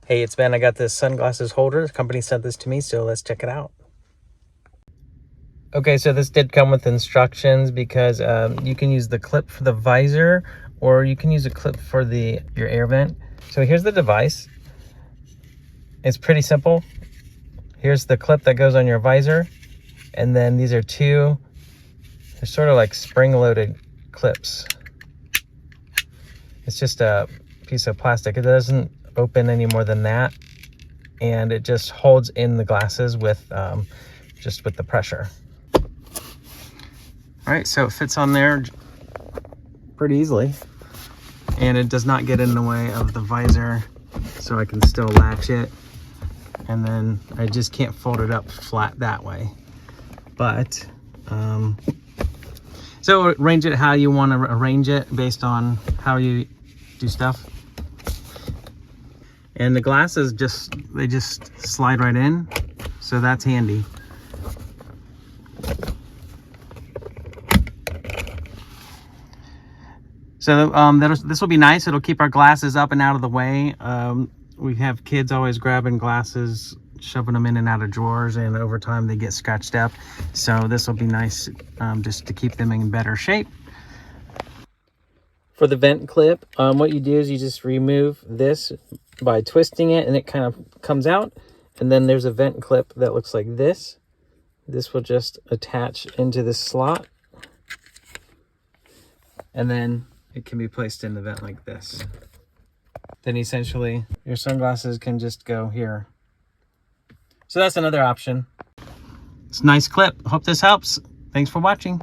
Hey, it's Ben. I got this sunglasses holder. The company sent this to me, so let's check it out. Okay, so this did come with instructions because you can use the clip for the visor, or you can use a clip for your air vent. So here's the device. It's pretty simple. Here's the clip that goes on your visor, and then these are they're sort of like spring-loaded clips. It's just a piece of plastic. It doesn't open any more than that, and it just holds in the glasses with just with the pressure. All right, so it fits on there pretty easily, and it does not get in the way of the visor, so I can still latch it, and then I just can't fold it up flat that way. But so arrange it how you want to arrange it based on how you do stuff. And the glasses they just slide right in, so that's handy. So this will be nice. It'll keep our glasses up and out of the way. We have kids always grabbing glasses, shoving them in and out of drawers, and over time they get scratched up. So this will be nice just to keep them in better shape. For the vent clip, what you do is you just remove this by twisting it, and it kind of comes out. And then there's a vent clip that looks like this. This will just attach into this slot, and then it can be placed in the vent like this. Then essentially your sunglasses can just go here. So that's another option. It's a nice clip. Hope this helps. Thanks for watching.